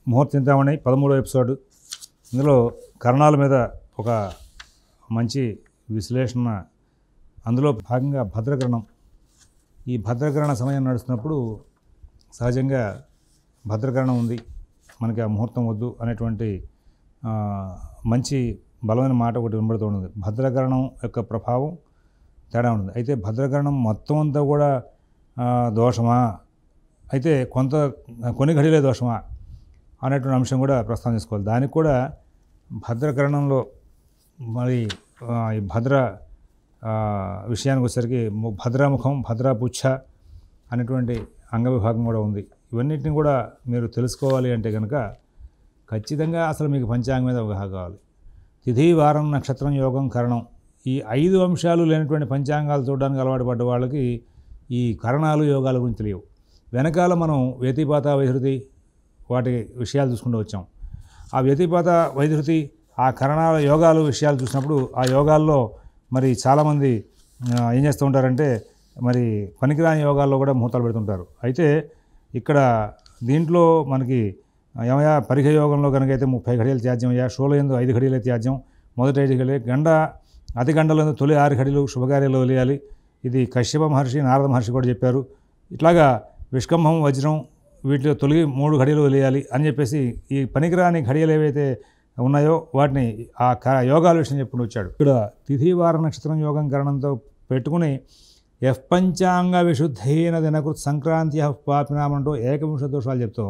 ముహూర్త చింతామణి 13వ ఎపిసోడ్. ఇందులో కరణాల మీద ఒక మంచి విశ్లేషణ, అందులో భాగంగా భద్రకరణం. ఈ భద్రకరణ సమయం నడుస్తున్నప్పుడు సహజంగా భద్రకరణం ఉంది, మనకి ఆ ముహూర్తం వద్దు అనేటువంటి మంచి బలమైన మాట ఒకటి వినబడుతూ ఉంటుంది. భద్రకరణం యొక్క ప్రభావం తేడా ఉంటుంది. అయితే భద్రకరణం మొత్తం అంతా కూడా దోషమా, అయితే కొన్ని ఘడియలే దోషమా అనేటువంటి అంశం కూడా ప్రస్తావన చేసుకోవాలి. దానికి కూడా భద్రకరణంలో మరి ఈ భద్ర విషయానికి వచ్చేసరికి భద్రాముఖం, భద్రాపుచ్చ అనేటువంటి అంగవిభాగం కూడా ఉంది. ఇవన్నిటిని కూడా మీరు తెలుసుకోవాలి అంటే కనుక ఖచ్చితంగా అసలు మీకు పంచాంగం మీద అవగాహన కావాలి. తిథి, వారం, నక్షత్రం, యోగం, కరణం, ఈ 5 అంశాలు లేనటువంటి పంచాంగాలు చూడడానికి అలవాటు పడ్డ వాళ్ళకి ఈ కరణాలు, యోగాల గురించి తెలియవు. వెనకాల మనం వ్యతిపాత, వైధృతి వాటి విషయాలు చూసుకుంటూ వచ్చాం. ఆ వ్యతిపాత, వైధృతి, ఆ కరణాల, యోగాలు విషయాలు చూసినప్పుడు ఆ యోగాల్లో మరి చాలామంది ఏం చేస్తూ ఉంటారంటే మరి పనికిరాని యోగాల్లో కూడా ముహూర్తాలు పెడుతుంటారు. అయితే ఇక్కడ దీంట్లో మనకి ఏమయ్యా పరిఘ యోగంలో కనుకైతే 30 ఘడియలు త్యాజ్యం అయ్యా, షోలయందు 5 ఘడియలే త్యాజ్యం, మొదటి 5 ఘడియలే గండ, అతి గండలందు తొలి 6 ఘడియలు శుభకార్యాలు వదిలేయాలి. ఇది కశ్యప మహర్షి, నారద మహర్షి కూడా చెప్పారు. ఇట్లాగా విష్కంభం, వజ్రం వీటిలో తొలి 3 ఘడియలు వదిలేయాలి అని చెప్పేసి ఈ పనికిరాని ఘడియలు ఏవైతే ఉన్నాయో వాటిని ఆ యోగాల విషయం చెప్పుకుంటూ వచ్చాడు. ఇక్కడ తిథి, వార, నక్షత్రం, యోగం, కరణంతో పెట్టుకుని పంచాంగ విశుద్ధైన దినకృత్ సంక్రాంతి పాపినామంటూ ఏకవింశ దోషాలు చెప్తూ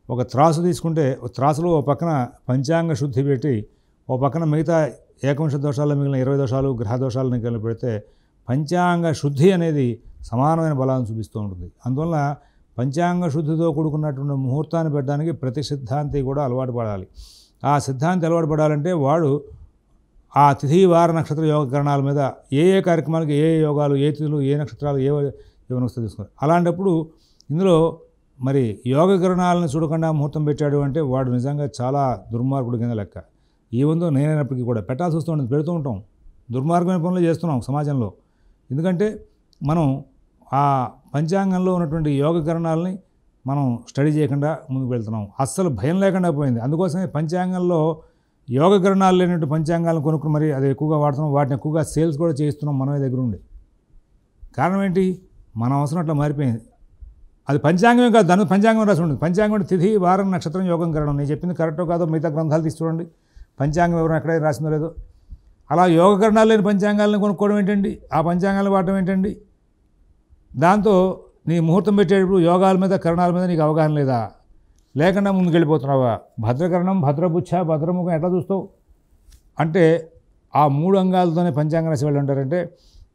ఒక త్రాసు తీసుకుంటే త్రాసులో ఓ పక్కన పంచాంగ శుద్ధి పెట్టి ఓ పక్కన మిగతా ఏకవింశ దోషాల్లో మిగిలిన 20 దోషాలు గ్రహ దోషాలను కలిపి పెడితే పంచాంగ శుద్ధి అనేది సమానమైన బలాన్ని చూపిస్తూ ఉంటుంది. అందువల్ల పంచాంగ శుద్ధితో కూడుకున్నటువంటి ముహూర్తాన్ని పెట్టడానికి ప్రతి సిద్ధాంతి కూడా అలవాటు పడాలి. ఆ సిద్ధాంతి అలవాటు పడాలంటే వాడు ఆ తిథి, వార, నక్షత్ర, యోగ కరణాల మీద ఏ కార్యక్రమాలకి ఏ యోగాలు, ఏ తిథులు, ఏ నక్షత్రాలు, ఏమైనా వస్తే తీసుకున్నారు. అలాంటప్పుడు ఇందులో మరి యోగ కరణాలను చూడకుండా ముహూర్తం పెట్టాడు అంటే వాడు నిజంగా చాలా దుర్మార్గుడు కింద లెక్క. ఈ వందో నేనైనప్పటికీ కూడా పెట్టాల్సి వస్తూ ఉంటుంది, పెడుతూ ఉంటాం. దుర్మార్గమైన పనులు చేస్తున్నాం సమాజంలో. ఎందుకంటే మనం ఆ పంచాంగంలో ఉన్నటువంటి యోగ కరణాలని మనం స్టడీ చేయకుండా ముందుకు వెళ్తున్నాం. అస్సలు భయం లేకుండా పోయింది. అందుకోసమే పంచాంగంలో యోగ కరణాలు లేనటువంటి పంచాంగాలను కొనుక్కుని మరి అది ఎక్కువగా వాడుతున్నాం. వాటిని ఎక్కువగా సేల్స్ కూడా చేయిస్తున్నాం మనమే దగ్గర ఉండి. కారణం ఏంటి? మన అవసరం అట్లా మారిపోయింది. అది పంచాంగమే కాదు, దాని పంచాంగం రాసి ఉంటుంది. పంచాంగం అంటే తిథి, వారం, నక్షత్రం, యోగం, కరణం. నేను చెప్పింది కరెక్టో కాదో మిగతా గ్రంథాలు తీసి చూడండి, పంచాంగం ఎవరైనా ఎక్కడైనా రాసిందో లేదో. అలా యోగ కరణాలు లేని పంచాంగాలను కొనుక్కోవడం ఏంటండి, ఆ పంచాంగాలు వాడటం ఏంటండి? దాంతో నీ ముహూర్తం పెట్టేటప్పుడు యోగాల మీద, కరణాల మీద నీకు అవగాహన లేదా? లేకుండా ముందుకెళ్ళిపోతున్నావా? భద్రకరణం, భద్రపుచ్చ, భద్రముఖం ఎట్లా చూస్తావు అంటే ఆ 3 అంగాలతోనే పంచాంగం రాసి వాళ్ళు అంటారంటే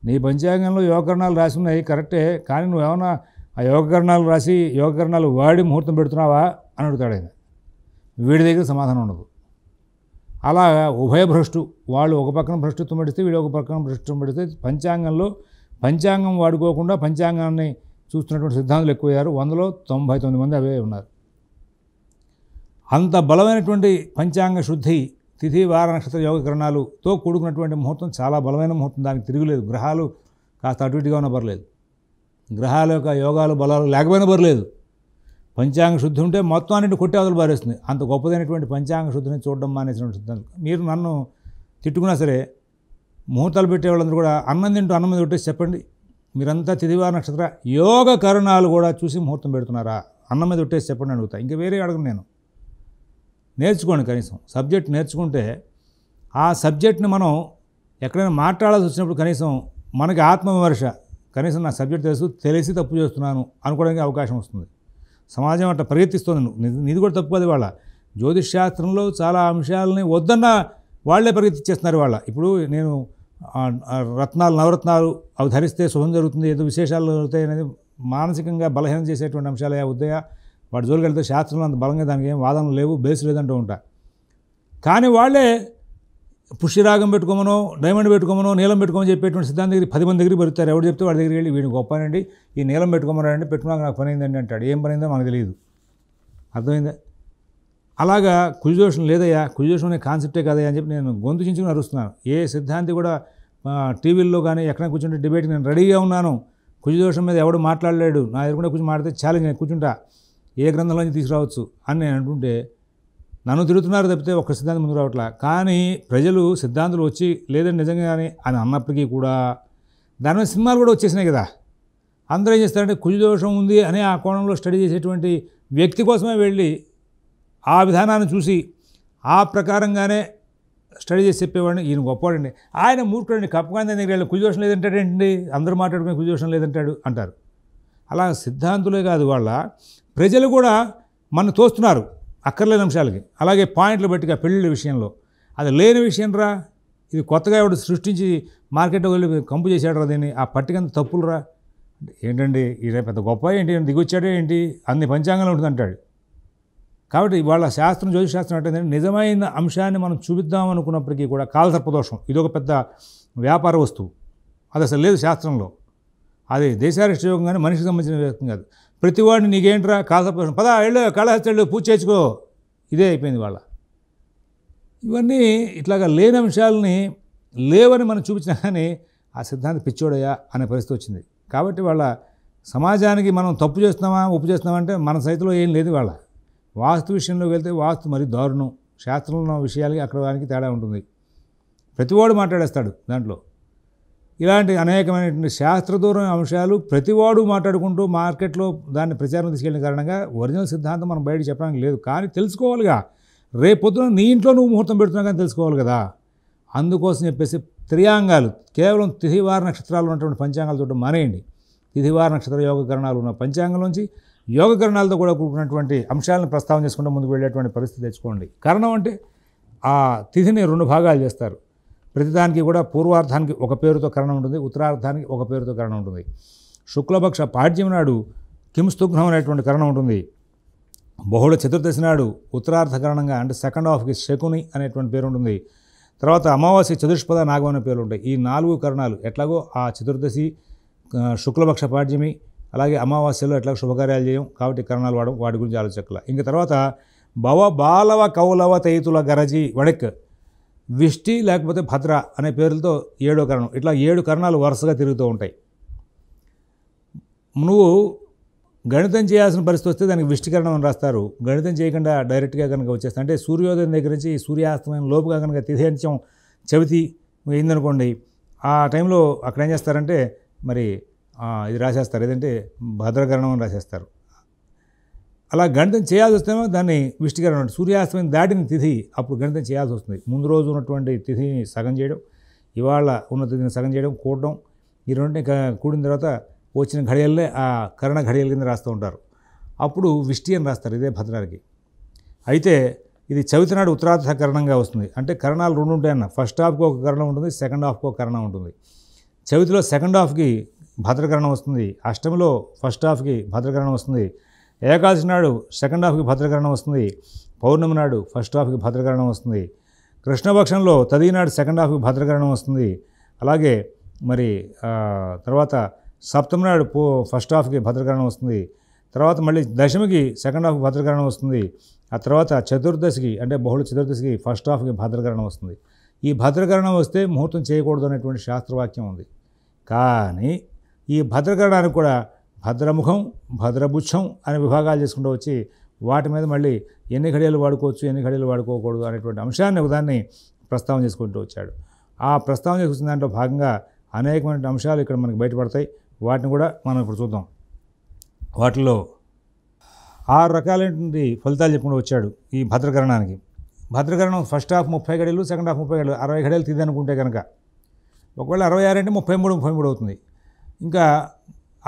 నీ పంచాంగంలో యోగకరణాలు రాసి ఉన్నాయి కరెక్టే, కానీ నువ్వేమన్నా ఆ యోగకరణాలు రాసి యోగకరణాలు వాడి ముహూర్తం పెడుతున్నావా అని అడుగుతాడు ఆయన. వీడి దగ్గర సమాధానం ఉండదు. అలా ఉభయభ్రష్టు, వాళ్ళు ఒక పక్కన భ్రష్టుత్వం పడితే వీడు ఒక పక్కన భ్రష్టుత్వం పడితే పంచాంగంలో పంచాంగం వాడుకోకుండా పంచాంగాన్ని చూస్తున్నటువంటి సిద్ధాంతులు ఎక్కువయ్యారు. 100లో 99 మంది అవే ఉన్నారు. అంత బలమైనటువంటి పంచాంగ శుద్ధి, తిథి, వార, నక్షత్ర, యోగ కరణాలతో కూడుకున్నటువంటి ముహూర్తం చాలా బలమైన ముహూర్తం, దానికి తిరుగులేదు. గ్రహాలు కాస్త అటు ఇటుగా ఉన్నా పర్లేదు, గ్రహాల యొక్క యోగాలు బలాలు లేకపోయినా పర్లేదు. పంచాంగ శుద్ధి ఉంటే మొత్తం అన్నింటి కొట్టి అవతలు పారేస్తుంది. అంత గొప్పదైనటువంటి పంచాంగ శుద్ధిని చూడడం మానేసినటువంటి సిద్ధాంతం. మీరు నన్ను తిట్టుకున్నా సరే ముహూర్తాలు పెట్టే వాళ్ళందరూ కూడా అన్నం తింటూ అన్నం మీద కొట్టేసి చెప్పండి, మీరంతా తిథివార నక్షత్ర యోగ కరణాలు కూడా చూసి ముహూర్తం పెడుతున్నారా? అన్నం మీద కొట్టేసి చెప్పండి అడుగుతా. ఇంకా వేరే అడగను నేను. నేర్చుకోండి, కనీసం సబ్జెక్ట్ నేర్చుకుంటే ఆ సబ్జెక్ట్ని మనం ఎక్కడైనా మాట్లాడాల్సి వచ్చినప్పుడు కనీసం మనకి ఆత్మవిమర్శ, కనీసం నా సబ్జెక్ట్ తెలిసి తప్పు చేస్తున్నాను అనుకోవడానికి అవకాశం వస్తుంది. సమాజం అట్లా ప్రయత్నిస్తుంది. నీది కూడా తప్పు. అది వాళ్ళ జ్యోతిష్ శాస్త్రంలో చాలా అంశాలని వద్దన్న వాళ్లే ప్రయత్నించేస్తున్నారు. ఇప్పుడు నేను రత్నాలు, నవరత్నాలు అవి ధరిస్తే శుభం జరుగుతుంది, ఏదో విశేషాలు జరుగుతాయి అనేది మానసికంగా బలహీనం చేసేటువంటి అంశాలు ఉదయా వాటి జోలికి వెళ్తే శాస్త్రంలో అంత బలంగా దానికి ఏం వాదనలు లేవు, బేస్ లేదంటూ ఉంటా. కానీ వాళ్ళే పుష్యరాగం పెట్టుకోమనో, డైమండ్ పెట్టుకోమనో, నీలం పెట్టుకోమని చెప్పేటువంటి సిద్ధాంతం దగ్గర 10 మంది దగ్గరికి పెడతారు. ఎవరు చెప్తే వాడి దగ్గరికి వెళ్ళి వీడిని గొప్పనండి, ఈ నీలం పెట్టుకోమన్నాడంటే పెట్టుకున్నాక నాకు పని అయిందండి అంటాడు. ఏం పని అయిందో మనకు తెలియదు. అర్థమైందా? అలాగా కుజదోషం లేదయ్యా, కుజదోషం అనే కాన్సెప్టే కదయ్యా అని చెప్పి నేను గొంతు చించుకుని అరుస్తున్నాను. ఏ సిద్ధాంతి కూడా టీవీల్లో కానీ ఎక్కడ కూర్చుంటే డిబేట్కి నేను రెడీగా ఉన్నాను. కుజదోషం మీద ఎవడు మాట్లాడలేడు, నా ఎదురుకుండా కూర్చొని మాట్లాడితే ఛాలెంజ్, నేను కూర్చుంటా. ఏ గ్రంథంలోంచి తీసుకురావచ్చు అని నేను అంటుంటే నన్ను తిడుతున్నారు తప్పితే ఒక్క సిద్ధాంతం ముందు రావట్లా. కానీ ప్రజలు సిద్ధాంతులు వచ్చి లేదండి నిజంగానే అని అన్నప్పటికీ కూడా దాని మీద సినిమాలు కూడా వచ్చేసినాయి కదా. అందరూ ఏం చేస్తారంటే కుజదోషం ఉంది అనే ఆ కోణంలో స్టడీ చేసేటువంటి వ్యక్తి కోసమే వెళ్ళి ఆ విధానాన్ని చూసి ఆ ప్రకారంగానే స్టడీ చేసి చెప్పేవాడిని. ఈయన గొప్పవాడండి, ఆయన మూర్ఖుడండి, కప్పగానే దగ్గర వెళ్ళి కుజదోషం లేదంటాడేంటి, అందరూ మాట్లాడుకునే కుజదోషం లేదంటాడు అంటారు. అలా సిద్ధాంతులే కాదు వాళ్ళ ప్రజలు కూడా మన తోస్తున్నారు అక్కర్లేని అంశాలకి. అలాగే పాయింట్లు బట్టిగా పెళ్ళిళ్ళ విషయంలో అది లేని విషయం రా, ఇది కొత్తగా ఎవడు సృష్టించి మార్కెట్లో వెళ్ళి కంపు చేశాడు రా దీన్ని, ఆ పట్టికంత తప్పులు రా. ఏంటండి ఇది పెద్ద గొప్ప ఏంటి దిగొచ్చాడే ఏంటి, అన్ని పంచాంగంలో ఉంటుంది అంటాడు. కాబట్టి వాళ్ళ శాస్త్రం జ్యోతిష్ శాస్త్రం అంటే నిజమైన అంశాన్ని మనం చూపిద్దాం అనుకున్నప్పటికీ కూడా కాలసర్పదోషం ఇదొక పెద్ద వ్యాపార వస్తువు, అది అసలు లేదు శాస్త్రంలో. అది దేశారిష్ట యోగం కానీ మనిషికి సంబంధించిన వ్యక్తం కాదు. ప్రతివాడిని నీకేంట్రా కాలసర్పదోషం, పదా వెళ్ళు కాళహస్తి పూజ చేసుకో, ఇదే అయిపోయింది వాళ్ళ. ఇవన్నీ ఇట్లాగా లేని అంశాలని లేవని మనం చూపించినా కానీ ఆ సిద్ధాంతం పిచ్చోడయా అనే పరిస్థితి వచ్చింది. కాబట్టి వాళ్ళ సమాజానికి మనం తప్పు చేస్తున్నామా ఉప్పు చేస్తున్నామా అంటే మన సైతులో ఏం లేదు. వాళ్ళ వాస్తు విషయంలోకి వెళ్తే వాస్తు మరి దారుణం, శాస్త్రంలో ఉన్న విషయాలకి అక్కడ దానికి తేడా ఉంటుంది. ప్రతివాడు మాట్లాడేస్తాడు దాంట్లో. ఇలాంటి అనేకమైనటువంటి శాస్త్రదూరమైన అంశాలు ప్రతివాడు మాట్లాడుకుంటూ మార్కెట్లో దాన్ని ప్రచారం తీసుకెళ్ళిన కారణంగా ఒరిజినల్ సిద్ధాంతం మనం బయట చెప్పడానికి లేదు. కానీ తెలుసుకోవాలిగా, రేపొద్దున నీ ఇంట్లో నువ్వు ముహూర్తం పెడుతున్నా కానీ తెలుసుకోవాలి కదా. అందుకోసం చెప్పేసి త్రియాంగాలు కేవలం తిథివార నక్షత్రాలు ఉన్నటువంటి పంచాంగాలు చూడడం మానేయండి. తిథివార నక్షత్ర యోగకరణాలు ఉన్న పంచాంగంలోంచి యోగకరణాలతో కూడా కూడుకున్నటువంటి అంశాలను ప్రస్తావన చేసుకుంటూ ముందుకు వెళ్ళేటువంటి పరిస్థితి తెచ్చుకోండి. కారణం అంటే ఆ తిథిని 2 భాగాలు చేస్తారు. ప్రతిదానికి కూడా పూర్వార్థానికి ఒక పేరుతో కరణం ఉంటుంది, ఉత్తరార్థానికి ఒక పేరుతో కరణం ఉంటుంది. శుక్లపక్ష పాడ్యం నాడు కింస్తుఘ్నం అనేటువంటి కరణం ఉంటుంది. బహుళ చతుర్దశి నాడు ఉత్తరార్థకరణంగా అంటే సెకండ్ హాఫ్కి శకుని అనేటువంటి పేరు ఉంటుంది. తర్వాత అమావాస్య చతుష్పద నాగం అనే పేర్లు ఉంటాయి. ఈ 4 కరణాలు ఎట్లాగో ఆ చతుర్దశి శుక్లపక్ష పాడ్యమి అలాగే అమావాస్యలో ఎట్లా శుభకార్యాలు చేయం కాబట్టి కరణాలు వాడడం, వాటి గురించి ఆలోచక్కల. ఇంకా తర్వాత భవ బాలవ కౌలవ తైతుల గరజి వడెక్ విష్టి లేకపోతే భద్ర అనే పేర్లతో 7వ కరణం. ఇట్లా 7 కరణాలు వరుసగా తిరుగుతూ ఉంటాయి. నువ్వు గణితం చేయాల్సిన పరిస్థితి వస్తే దానికి విష్టికరణం అని రాస్తారు. గణితం చేయకుండా డైరెక్ట్గా కనుక వచ్చేస్తా అంటే సూర్యోదయం దగ్గర నుంచి సూర్యాస్తమయం లోపుగా కనుక తిథించం చవితి అయిందనుకోండి, ఆ టైంలో అక్కడ ఏం చేస్తారంటే మరి ఇది రాసేస్తారు, ఏదంటే భద్రకరణం అని రాసేస్తారు. అలా గణితం చేయాల్సి వస్తేమో దాన్ని విష్టికరణం అంటే సూర్యాస్తమయం దాటిన తిథి అప్పుడు గణితం చేయాల్సి వస్తుంది. ముందు రోజు ఉన్నటువంటి తిథిని సగం చేయడం, ఇవాళ ఉన్న తిథిని సగం చేయడం, కూడడం, ఈ రెండింటిని కూడిన తర్వాత వచ్చిన ఘడియల్లే ఆ కరణ ఘడియల కింద రాస్తూ ఉంటారు. అప్పుడు విష్టి అని రాస్తారు ఇదే భద్రానికి. అయితే ఇది చవితి నాడు ఉత్తరార్థ కరణంగా వస్తుంది. అంటే కరణాలు 2 ఉంటాయన్న, ఫస్ట్ హాఫ్కి ఒక కరణం ఉంటుంది, సెకండ్ హాఫ్కి ఒక కరణం ఉంటుంది. చవితిలో సెకండ్ హాఫ్కి భద్రకరణం వస్తుంది, అష్టమిలో ఫస్ట్ హాఫ్కి భద్రకరణం వస్తుంది, ఏకాదశి నాడు సెకండ్ హాఫ్కి భద్రకరణం వస్తుంది, పౌర్ణమి నాడు ఫస్ట్ హాఫ్కి భద్రకరణం వస్తుంది, కృష్ణపక్షంలో తది నాడు సెకండ్ హాఫ్కి భద్రకరణం వస్తుంది. అలాగే మరి తర్వాత సప్తమి నాడు ఫస్ట్ హాఫ్కి భద్రకరణం వస్తుంది, తర్వాత మళ్ళీ దశమికి సెకండ్ హాఫ్కి భద్రకరణం వస్తుంది, ఆ తర్వాత చతుర్దశికి అంటే బహుళ చతుర్దశికి ఫస్ట్ హాఫ్కి భద్రకరణం వస్తుంది. ఈ భద్రకరణం వస్తే ముహూర్తం చేయకూడదు అనేటువంటి శాస్త్రవాక్యం ఉంది. కానీ ఈ భద్రకరణానికి కూడా భద్రముఖం భద్రభుచ్చం అనే విభాగాలు చేసుకుంటూ వచ్చి వాటి మీద మళ్ళీ ఎన్ని ఘడియలు వాడుకోవచ్చు ఎన్ని ఘడియలు వాడుకోకూడదు అనేటువంటి అంశాన్ని ఉదాహరణని ప్రస్తావన చేసుకుంటూ వచ్చాడు. ఆ ప్రస్తావన చేసుకున్న దాంట్లో భాగంగా అనేకమైన అంశాలు ఇక్కడ మనకి బయటపడతాయి. వాటిని కూడా మనం ఇప్పుడు చూద్దాం. వాటిలో 6 రకాలైనటువంటి ఫలితాలు చెప్పుకుంటూ వచ్చాడు ఈ భద్రకరణానికి. భద్రకరణం ఫస్ట్ హాఫ్ 30 ఘడియలు, సెకండ్ హాఫ్ 30 ఘడియలు, 60 ఘడియలు తీద్ది అనుకుంటే కనుక ఒకవేళ 66 అంటే 33 అవుతుంది. ఇంకా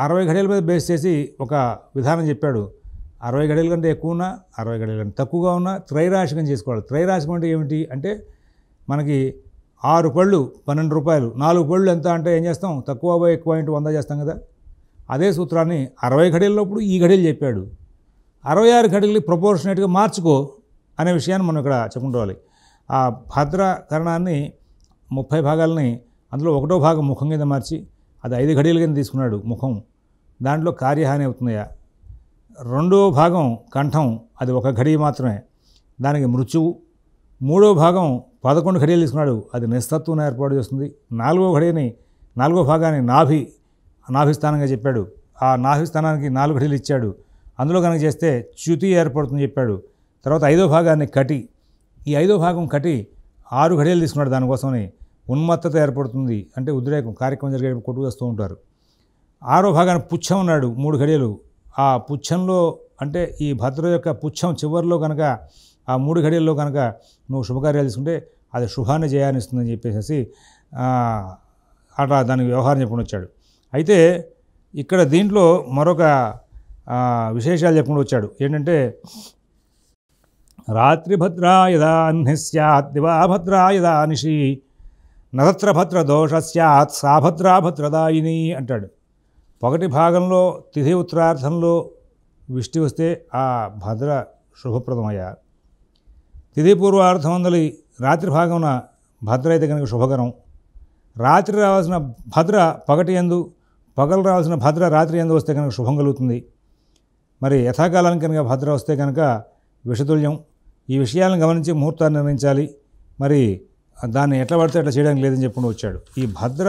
60 ఘడియల మీద బేస్ చేసి ఒక విధానం చెప్పాడు. 60 ఘడియల కంటే ఎక్కువ ఉన్నా 60 ఘడియల కంటే తక్కువగా ఉన్నా త్రైరాశికం చేసుకోవాలి. త్రైరాశికం అంటే ఏమిటి అంటే మనకి 6 పళ్ళు 12 రూపాయలు, 4 పళ్ళు ఎంత అంటే ఏం చేస్తాం, తక్కువ బై ఎక్కువ ఇంటూ 100 చేస్తాం కదా. అదే సూత్రాన్ని 60 ఘడియలప్పుడు ఈ ఘడియలు చెప్పాడు. 66 ఘడియలు ప్రపోర్షనేట్గా మార్చుకో అనే విషయాన్ని మనం ఇక్కడ చెప్పుకోవాలి. ఆ భద్రకరణాన్ని 30 భాగాలని అందులో 1వ భాగం ముఖం కింద మార్చి అది 5 ఘడియల కింద తీసుకున్నాడు ముఖం. దాంట్లో కార్యహాని అవుతుందయా. 2వ భాగం కంఠం, అది 1 ఘడియ మాత్రమే, దానికి మృత్యువు. 3వ భాగం 11 ఘడియలు తీసుకున్నాడు, అది నిస్తత్వం ఏర్పాటు చేస్తుంది. 4వ భాగాన్ని నాభి స్థానంగా చెప్పాడు. ఆ నాభి స్థానానికి 4 ఘడియలు ఇచ్చాడు. అందులో కనుక చేస్తే చ్యుతి ఏర్పడుతుందని చెప్పాడు. తర్వాత 5వ భాగాన్ని కటి, ఈ 5వ భాగం కటి 6 ఘడియలు తీసుకున్నాడు. దానికోసమని ఉన్మత్తత ఏర్పడుతుంది, అంటే ఉద్రేకం, కార్యక్రమం జరిగేటప్పుడు కొట్టుకు వస్తూ ఉంటారు. 6వ భాగాన్ని పుచ్చం ఉన్నాడు 3 ఘడియలు. ఆ పుచ్చంలో అంటే ఈ భద్ర యొక్క పుచ్చం చివరిలో కనుక ఆ 3 ఘడియల్లో కనుక నువ్వు శుభకార్యాలు తీసుకుంటే అది శుభాన్ని జయాన్ని ఇస్తుందని చెప్పేసి అట్లా దానికి వ్యవహారం చెప్పుకుని వచ్చాడు. అయితే ఇక్కడ దీంట్లో మరొక విశేషాలు చెప్పుకుంటూ వచ్చాడు. ఏంటంటే రాత్రి భద్రా యదా అహ్ని స్యాత్ దివా భద్రా యదా నిషి నతత్ర భద్ర దోష స్యాత్ సా భద్రా భద్రదాయిని అంటాడు. పగటి భాగంలో తిథి ఉత్తరార్థంలో విష్టి వస్తే ఆ భద్ర శుభప్రదమయ్యా, తిథి పూర్వార్థమందలి రాత్రి భాగమున భద్ర అయితే కనుక శుభకరం, రాత్రి రావాల్సిన భద్ర పగటి యందు, పగలు రావాల్సిన భద్ర రాత్రి యందు వస్తే కనుక శుభం కలుగుతుంది. మరి యథాకాలానికి కనుక భద్ర వస్తే కనుక విషతుల్యం. ఈ విషయాలను గమనించి ముహూర్తాన్ని నిర్ణయించాలి. మరి దాన్ని ఎట్లా పడితే అట్లా చేయడానికి లేదని చెప్పుకుంటూ వచ్చాడు. ఈ భద్ర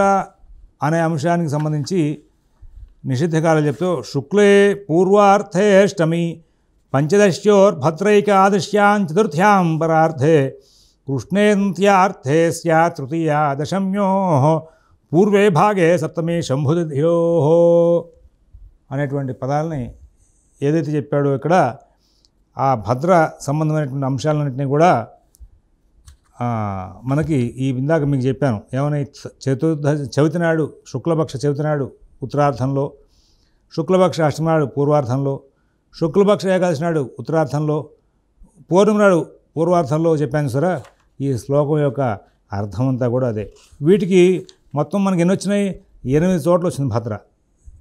అనే అంశానికి సంబంధించి నిషిద్ధకాలు చెప్తూ శుక్లే పూర్వార్థేష్టమి పంచదశ్యోర్భద్రైకాదశ్యాం చతుర్థ్యాం పరార్థే కృష్ణేంత్యార్థే స్యాత్ తృతీయ దశమ్యో పూర్వే భాగే సప్తమి శంభుదిధ్యో అనేటువంటి పదాలని ఏదైతే చెప్పాడో ఇక్కడ ఆ భద్ర సంబంధమైనటువంటి అంశాలన్నింటినీ కూడా మనకి ఈ ఇందాక మీకు చెప్పాను. ఏమని చవితి నాడు శుక్లపక్ష చవితి నాడు ఉత్తరార్థంలో, శుక్లపక్ష అష్టమి నాడు పూర్వార్థంలో, శుక్లపక్ష ఏకాదశి నాడు ఉత్తరార్థంలో, పూర్ణిమ నాడు పూర్వార్థంలో చెప్పాను సరే. ఈ శ్లోకం యొక్క అర్థం అంతా కూడా అదే. వీటికి మొత్తం మనకి ఎన్ని వచ్చినాయి? 8 చోట్ల వచ్చింది భద్ర,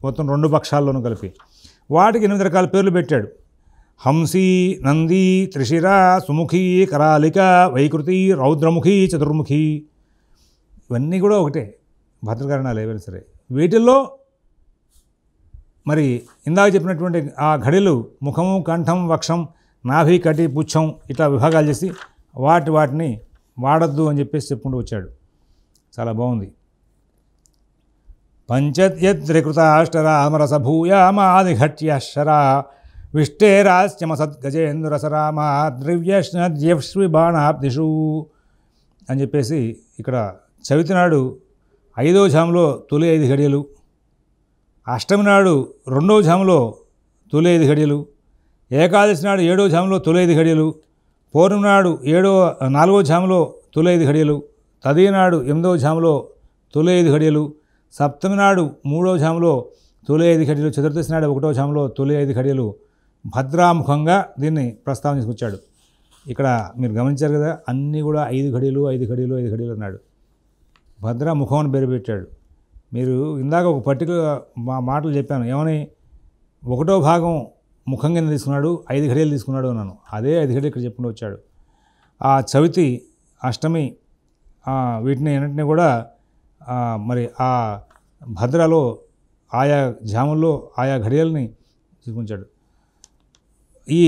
మొత్తం 2 పక్షాల్లోనూ కలిపి. వాటికి 8 రకాల పేర్లు పెట్టాడు. హంసీ, నంది, త్రిశిర, సుముఖి, కరాలిక, వైకృతి, రౌద్రముఖి, చతుర్ముఖి, ఇవన్నీ కూడా ఒకటే భద్రకరణాలు ఏవైనా సరే. వీటిల్లో మరి ఇందాక చెప్పినటువంటి ఆ ఘడిలు ముఖము, కంఠం, వక్షం, నాభి, కటి, పుచ్చం ఇట్లా విభాగాలు చేసి వాటిని వాడద్దు అని చెప్పేసి చెప్పుకుంటూ వచ్చాడు. చాలా బాగుంది. పంచత్యత్రికృతాష్టరామరస భూయామాదిఘట్యశరా విష్టేరాశ్చమసద్గజేంద్రసరామా ద్రవ్యష్ణద్యశ్వి బాణాబ్దిషు అని చెప్పేసి ఇక్కడ చవితి నాడు 5వ జాములో తొలి 5 ఘడియలు, అష్టమి నాడు 2వ జాములో తొలి 5 ఘడియలు, ఏకాదశి నాడు 7వ జాములో తొలి 5 ఘడియలు, పౌర్ణమి నాడు 4వ జాములో తొలి 5 ఘడియలు, తదియ నాడు 8వ జాములో తొలి 5 ఘడియలు, సప్తమి నాడు 3వ జాములో తొలి 5 ఘడియలు, చతుర్దశి నాడు 1వ జాములో తొలి 5 ఘడియలు భద్రాముఖంగా దీన్ని ప్రస్తావన తీసుకొచ్చాడు. ఇక్కడ మీరు గమనించారు కదా, అన్నీ కూడా 5 ఘడియలు 5 ఘడియలు 5 ఘడియలు అన్నాడు. భద్రాముఖం అని పేరు పెట్టాడు. మీరు ఇందాక ఒక పర్టికులర్ మాటలు చెప్పాను. ఏమని 1వ భాగం ముఖం కింద తీసుకున్నాడు, 5 ఘడియలు తీసుకున్నాడు అన్నాను. అదే 5 ఘడియలు ఇక్కడ చెప్పుకుంటూ వచ్చాడు. ఆ చవితి, అష్టమి వీటిని అన్నింటినీ కూడా మరి ఆ భద్రలో ఆయా జాముల్లో ఆయా ఘడియల్ని తీసుకుంటాడు. ఈ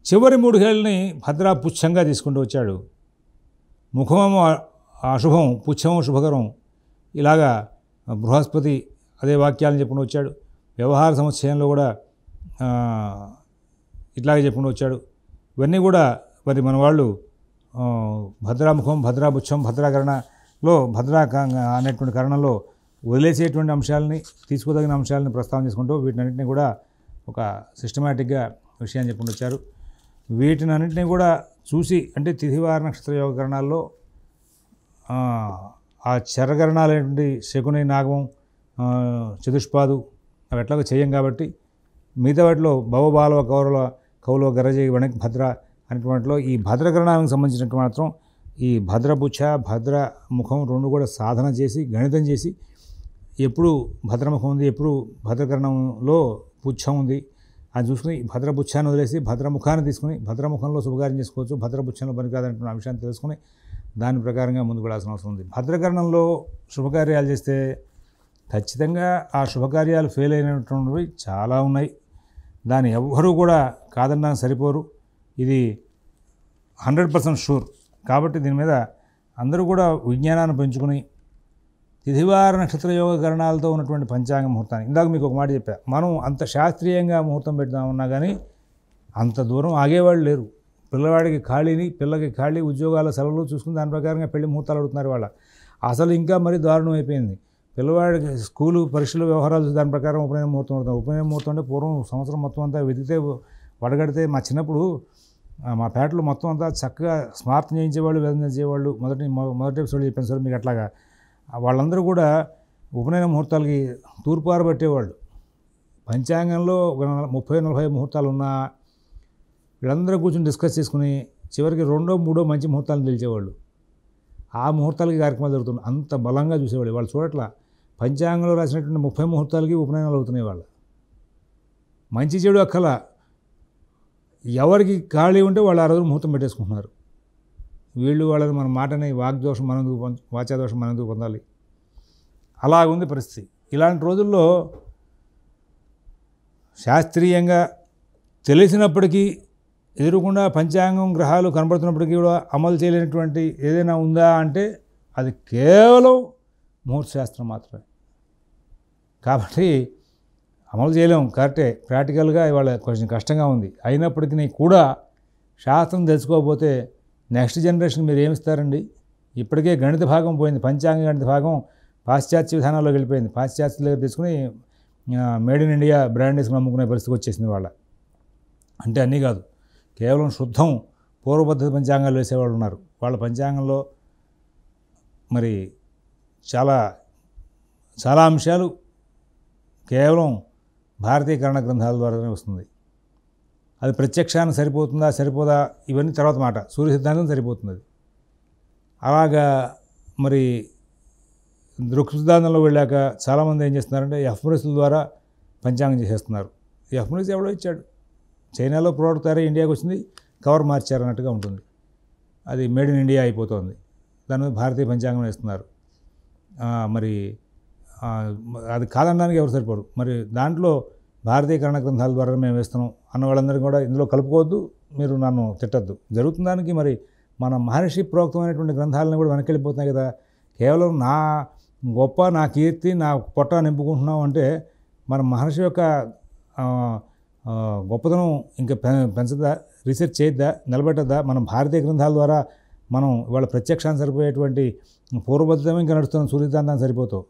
చివరి 3 ఘడియల్ని భద్ర పుచ్చంగా తీసుకుంటూ వచ్చాడు. ముఖమేమో అశుభం, పుచ్చమో శుభకరం. ఇలాగా బృహస్పతి అదే వాక్యాలను చెప్పుకుంటూ వచ్చాడు. వ్యవహార సముచ్చయంలో కూడా ఇట్లాగే చెప్పుకుంటూ వచ్చాడు. ఇవన్నీ కూడా మరి మన వాళ్ళు భద్రాముఖం, భద్రాపుచ్చం, భద్రాకరణలో భద్రా అనేటువంటి కరణంలో వదిలేసేటువంటి అంశాలని, తీసుకోదగిన అంశాలని ప్రస్తావన చేసుకుంటూ వీటినన్నింటినీ కూడా ఒక సిస్టమేటిక్గా విషయాన్ని చెప్పుకుంటూ వచ్చారు. వీటినన్నింటినీ కూడా చూసి, అంటే తిథివార నక్షత్ర యోగ కరణాల్లో ఆ చరకరణాలు ఏంటంటే శకుని, నాగం, చతుష్పాదు అవి ఎట్లాగో చేయం కాబట్టి మిగతా వాటిలో భవబాలవ కౌలవ గరజి వణిక్ భద్ర అనేటువంటిలో ఈ భద్రకరణానికి సంబంధించినట్టు మాత్రం ఈ భద్రపుచ్చ, భద్ర ముఖం 2 కూడా సాధన చేసి గణితం చేసి ఎప్పుడు భద్రముఖం ఉంది, ఎప్పుడు భద్రకరణంలో పుచ్చం ఉంది అని చూసుకుని భద్రపుచ్చాన్ని వదిలేసి భద్రముఖాన్ని తీసుకుని భద్రముఖంలో శుభకార్యం చేసుకోవచ్చు, భద్రపుచ్చంలో పనికాదనేటువంటి అంశాన్ని తెలుసుకుని దాని ప్రకారంగా ముందుకు వెళ్ళాల్సిన అవసరం ఉంది. భద్రకరణంలో శుభకార్యాలు చేస్తే ఖచ్చితంగా ఆ శుభకార్యాలు ఫెయిల్ అయినటువంటివి చాలా ఉన్నాయి. దాన్ని ఎవ్వరూ కూడా కాదన్నా సరిపోరు. ఇది 100% షూర్. కాబట్టి దీని మీద అందరూ కూడా విజ్ఞానాన్ని పెంచుకుని తిథివార నక్షత్ర యోగ కరణాలతో ఉన్నటువంటి పంచాంగ ముహూర్తాన్ని ఇందాక మీకు ఒక మాట చెప్పా, మనం అంత శాస్త్రీయంగా ముహూర్తం పెడదామన్నా కానీ అంత దూరం ఆగేవాళ్ళు లేరు. పిల్లవాడికి పిల్లకి ఖాళీ ఉద్యోగాల సెలవులు చూసుకుని దాని ప్రకారంగా పెళ్లి ముహూర్తాలు అడుగుతున్నారు వాళ్ళ. అసలు ఇంకా మరీ దారుణం అయిపోయింది. పిల్లవాడికి స్కూలు పరీక్షలు వ్యవహారాలు దాని ప్రకారం ఉపనయన ముహూర్తం అవుతుంది. ఉపనయన ముహూర్తం అంటే పూర్వం సంవత్సరం మొత్తం అంతా వెతికితే వడగడితే మా చిన్నప్పుడు మా పేటలో మొత్తం అంతా చక్కగా స్మార్తం చేయించేవాళ్ళు, వేదన చేసేవాళ్ళు. మొదటి ఎపిసోడ్ చెప్పాను సార్ మీకు. అట్లాగా వాళ్ళందరూ కూడా ఉపనయన ముహూర్తాలకి తూర్పార పట్టేవాళ్ళు. పంచాంగంలో 30-40 ముహూర్తాలు ఉన్నా వీళ్ళందరూ కూర్చొని డిస్కస్ చేసుకుని చివరికి 2, 3 మంచి ముహూర్తాలను తెలిసేవాళ్ళు. ఆ ముహూర్తాలకి కార్యక్రమాలు జరుగుతున్నాయి. అంత బలంగా చూసేవాళ్ళు. వాళ్ళు చూడట్లా పంచాంగంలో రాసినటువంటి 30 ముహూర్తాలకి ఉపనయనాలు అవుతున్నాయి వాళ్ళు. మంచి చెడు అక్కల ఎవరికి ఖాళీ ఉంటే వాళ్ళు ఆ రోజు ముహూర్తం పెట్టేసుకుంటున్నారు. వీళ్ళు వాళ్ళని మన మాటని వాగ్దోషం మనందుకు వాచాదోషం మనందుకు పొందాలి. అలా ఉంది పరిస్థితి. ఇలాంటి రోజుల్లో శాస్త్రీయంగా తెలిసినప్పటికీ ఎదురుకుండా పంచాంగం గ్రహాలు కనబడుతున్నప్పటికీ కూడా అమలు చేయలేనటువంటి ఏదైనా ఉందా అంటే అది కేవలం ముహూర్త శాస్త్రం మాత్రమే. కాబట్టి అమలు చేయలేం, కరెక్టే. ప్రాక్టికల్గా ఇవాళ కొంచెం కష్టంగా ఉంది. అయినప్పటికీ కూడా శాస్త్రం తెలుసుకోకపోతే నెక్స్ట్ జనరేషన్ మీరు ఏమిస్తారండి? ఇప్పటికే గణిత భాగం పోయింది. పంచాంగ గణిత భాగం పాశ్చాత్య విధానాల్లోకి వెళ్ళిపోయింది. పాశ్చాత్యుల దగ్గర తీసుకుని మేడ్ ఇన్ ఇండియా బ్రాండ్ వేసుకుని అమ్ముకునే పరిస్థితికి వచ్చేసింది వాళ్ళ. అంటే అన్నీ కాదు, కేవలం శుద్ధం పూర్వ పద్ధతి పంచాంగాలు వేసేవాళ్ళు ఉన్నారు. వాళ్ళ పంచాంగంలో మరి చాలా చాలా అంశాలు కేవలం భారతీయ కరణ గ్రంథాల ద్వారానే వస్తుంది. అది ప్రత్యక్షాన్ని సరిపోతుందా సరిపోదా ఇవన్నీ తర్వాత మాట. సూర్య సిద్ధాంతం సరిపోతుంది. అలాగా మరి దృక్ సిద్ధాంతంలో వెళ్ళాక చాలామంది ఏం చేస్తున్నారంటే ఎఫ్ఎంఎస్ల ద్వారా పంచాంగం చేసేస్తున్నారు. ఎఫ్ఎంఎస్ ఎవడో ఇచ్చాడు, చైనాలో ప్రోడక్ట్ తయారై ఇండియాకి వచ్చింది, కవర్ మార్చారు అన్నట్టుగా ఉంటుంది. అది మేడ్ ఇన్ ఇండియా అయిపోతుంది. దాని మీద భారతీయ పంచాంగం వేస్తున్నారు. మరి అది కాదనడానికి ఎవరు సరిపోరు. మరి దాంట్లో భారతీయ కరణ గ్రంథాల ద్వారా మేము వేస్తున్నాం అన్న వాళ్ళందరికీ కూడా ఇందులో కలుపుకోవద్దు, మీరు నన్ను తిట్టద్దు. జరుగుతుందానికి మరి మన మహర్షి ప్రోక్తమైనటువంటి గ్రంథాలను కూడా వెనక్కి వెళ్ళిపోతున్నాయి కదా. కేవలం నా గొప్ప, నా కీర్తి, నా పొట్ట నింపుకుంటున్నాం అంటే మన మహర్షి యొక్క గొప్పతనం ఇంకా పెంచదా, రీసెర్చ్ చేయద్దా, నిలబెట్టద్దా? మనం భారతీయ గ్రంథాల ద్వారా మనం ఇవాళ ప్రత్యక్షాన్ని సరిపోయేటువంటి పూర్వబద్ధం ఇంకా నడుస్తున్న సూర్యసిద్ధాంతాన్ని సరిపోతావు.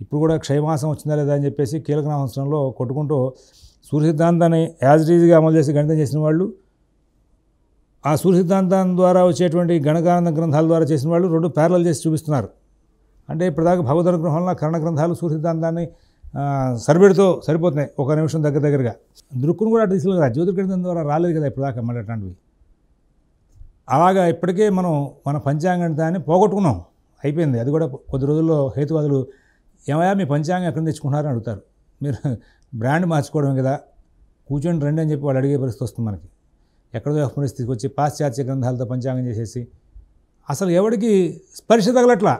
ఇప్పుడు కూడా క్షయమాసం వచ్చిందా లేదా అని చెప్పేసి కీలక సంవత్సరంలో కొట్టుకుంటూ సూర్యసిద్ధాంతాన్ని యాజ్ ఇట్ ఈజ్గా అమలు చేసి గణితం చేసిన వాళ్ళు, ఆ సూర్యసిద్ధాంతం ద్వారా వచ్చేటువంటి గణకానంద గ్రంథాల ద్వారా చేసిన వాళ్ళు రెండు ప్యారలల్ చేసి చూపిస్తున్నారు. అంటే ఇప్పటిదాకా భగవద్ అనుగ్రహంలో కరణ గ్రంథాలు సూర్యసిద్ధాంతాన్ని సరిపెడుతూ సరిపోతున్నాయి ఒక నిమిషం దగ్గరగా. దృక్కును కూడా తీసుకు కదా, జ్యోతిర్గణితం ద్వారా రాలేదు కదా ఇప్పటిదాకా మళ్ళీ అట్లాంటివి. అలాగా ఇప్పటికే మనం మన పంచాంగణితాన్ని పోగొట్టుకున్నాం, అయిపోయింది. అది కూడా కొద్ది రోజుల్లో హేతువాదులు ఏమయ్యా మీ పంచాంగం ఎక్కడ తెచ్చుకుంటున్నారని అడుగుతారు. మీరు బ్రాండ్ మార్చుకోవడం కదా, కూర్చొని రండి అని చెప్పి వాళ్ళు అడిగే పరిస్థితి వస్తుంది మనకి. ఎక్కడో పరిస్థితి తీసుకొచ్చి పాశ్చాత్య గ్రంథాలతో పంచాంగం చేసేసి అసలు ఎవరికి స్పర్శ తగలట్లా.